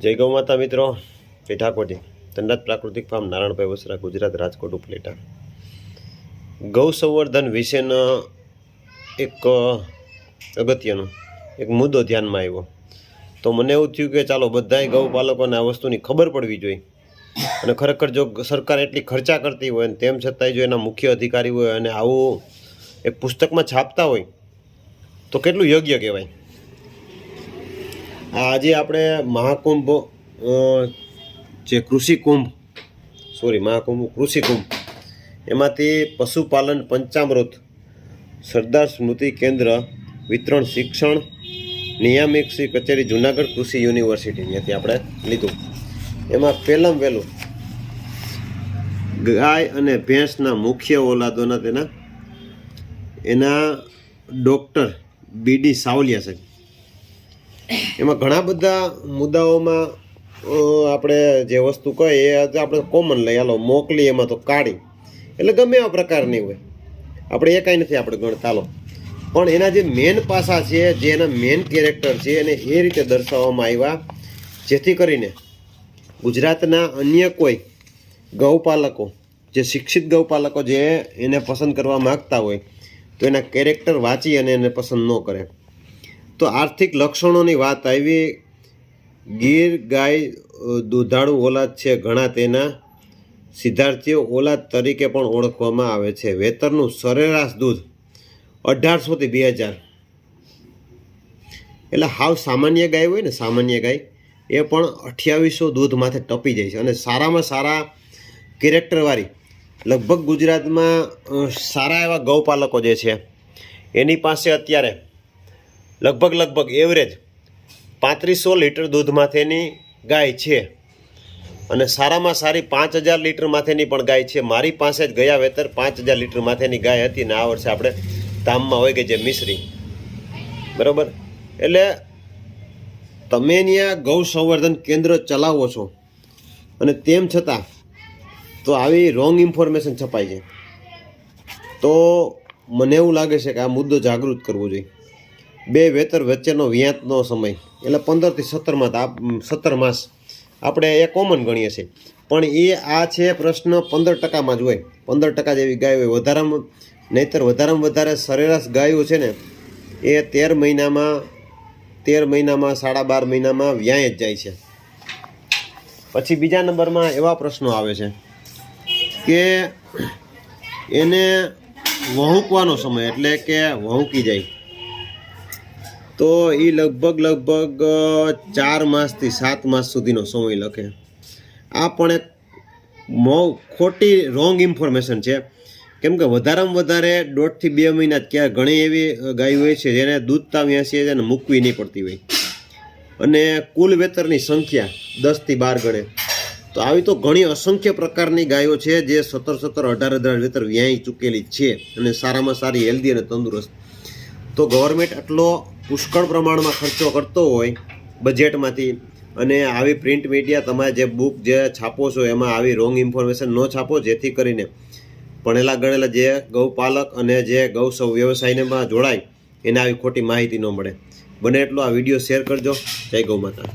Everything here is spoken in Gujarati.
જય ગૌ માતા મિત્રો, જય ઠાકોરજી. ધનરાજ પ્રાકૃતિક ફાર્મ, નારાયણભાઈ વસરા, ગુજરાત, રાજકોટ ઉપલેટા. ગૌ સંવર્ધન વિશેનો એક અગત્યનો એક મુદ્દો ધ્યાનમાં આવ્યો. તો મને એવું થયું કે ચાલો બધાય ગૌપાલકોને આ વસ્તુની ખબર પડવી જોઈએ. અને ખરેખર જો સરકાર એટલી ખર્ચા કરતી હોય ને તેમ છતાંય જો એના મુખ્ય અધિકારી હોય અને આવું એક પુસ્તકમાં છાપતા હોય તો કેટલું યોગ્ય કહેવાય. આજે આપણે મહાકુંભ જે કૃષિ કુંભ એમાંથી પશુપાલન પંચામૃત સરદાર સ્મૃતિ કેન્દ્ર વિતરણ શિક્ષણ નિયામક શ્રી કચેરી જુનાગઢ કૃષિ યુનિવર્સિટી ત્યાંથી આપણે લીધું. એમાં પહેલાં વહેલું ગાય અને ભેંસના મુખ્ય ઓલાદોના એના ડૉક્ટર બીડી સાવલિયા છે. એમાં ઘણા બધા મુદ્દાઓમાં આપણે જે વસ્તુ કહીએ એ આપણે કોમન લઈ હાલો મોકલી. એમાં તો કાળી એટલે ગમે એવા પ્રકારની હોય, આપણે એ કાંઈ નથી આપણે ગણતા લો. પણ એના જે મેન પાસા છે, જે એના મેન કેરેક્ટર છે, એને એ રીતે દર્શાવવામાં આવ્યા જેથી કરીને ગુજરાતના અન્ય કોઈ ગૌપાલકો, જે શિક્ષિત ગૌપાલકો જે એને પસંદ કરવા માગતા હોય તો એના કેરેક્ટર વાંચી અને એને પસંદ ન કરે. તો આર્થિક લક્ષણોની વાત આવી. ગીર ગાય દુધાળુ ઓલાદ છે, ઘણા તેના સિદ્ધાર્થીઓ ઓલાદ તરીકે પણ ઓળખવામાં આવે છે. વેતરનું સરેરાશ દૂધ 1800 થી 2000. એટલે હાવ સામાન્ય ગાય હોય ને, સામાન્ય ગાય એ પણ 2800 દૂધ માથે ટપી જાય છે. અને સારામાં સારા કેરેક્ટરવાળી લગભગ ગુજરાતમાં સારા એવા ગૌપાલકો જે છે એની પાસે અત્યારે લગભગ એવરેજ 3500 લીટર દૂધ માથેની ગાય છે. અને સારામાં સારી 5000 લીટર માથેની પણ ગાય છે. મારી પાસે જ ગયા વેતર 5000 લીટર માથેની ગાય હતી ને આ વર્ષે આપણે ધામમાં હોય કે જે મિશ્રી, બરાબર. એટલે તમે ત્યાં ગૌ સંવર્ધન કેન્દ્ર ચલાવો છો અને તેમ છતાં તો આવી રોંગ ઇન્ફોર્મેશન છપાય છે. તો મને એવું લાગે છે કે આ મુદ્દો જાગૃત કરવો જોઈએ. બે વેતર વચ્ચેનો વ્યાંતનો સમય એટલે 15 થી 17 માસ આપણે એ કોમન ગણીએ છીએ. પણ એ આ છે પ્રશ્ન 15% જ હોય, 15% જેવી ગાય હોય વધારામાં. નહીંતર વધારામાં વધારે સરેરાશ ગાયો છે ને એ 13 મહિનામાં 12.5 મહિનામાં વ્યાય જ જાય છે. પછી બીજા નંબરમાં એવા પ્રશ્નો આવે છે કે એને વહુકવાનો સમય એટલે કે વહુકી જાય તો એ લગભગ 4 માસથી 7 માસ સુધીનો સમય લખે. આ પણ એક ખોટી રોંગ ઇન્ફોર્મેશન છે. કેમ કે વધારામાં વધારે 1.5 થી 2 મહિના જ ક્યાં ઘણી એવી ગાયો હોય છે જેને દૂધતા વ્યાસી છે અને મૂકવી નહીં પડતી હોય. અને કુલ વેતરની સંખ્યા 10 થી 12 ગણે. તો આવી તો ઘણી અસંખ્ય પ્રકારની ગાયો છે જે 17-18 વેતર વ્યાઈ ચૂકેલી છે અને સારામાં સારી હેલ્ધી અને તંદુરસ્ત. તો ગવર્મેન્ટ આટલો પુષ્કળ પ્રમાણમાં ખર્ચો કરતો હોય બજેટમાંથી અને આવી પ્રિન્ટ મીડિયા તમારે જે બુક જે છાપો છો એમાં આવી રોંગ ઇન્ફોર્મેશન ન છાપો જેથી કરીને ભણેલા ગણેલા જે ગૌપાલક અને જે ગૌ વ્યવસાયમાં જોડાય એને આવી ખોટી માહિતી ન મળે. બને એટલો આ વિડીયો શેર કરજો. જય ગૌ માતા.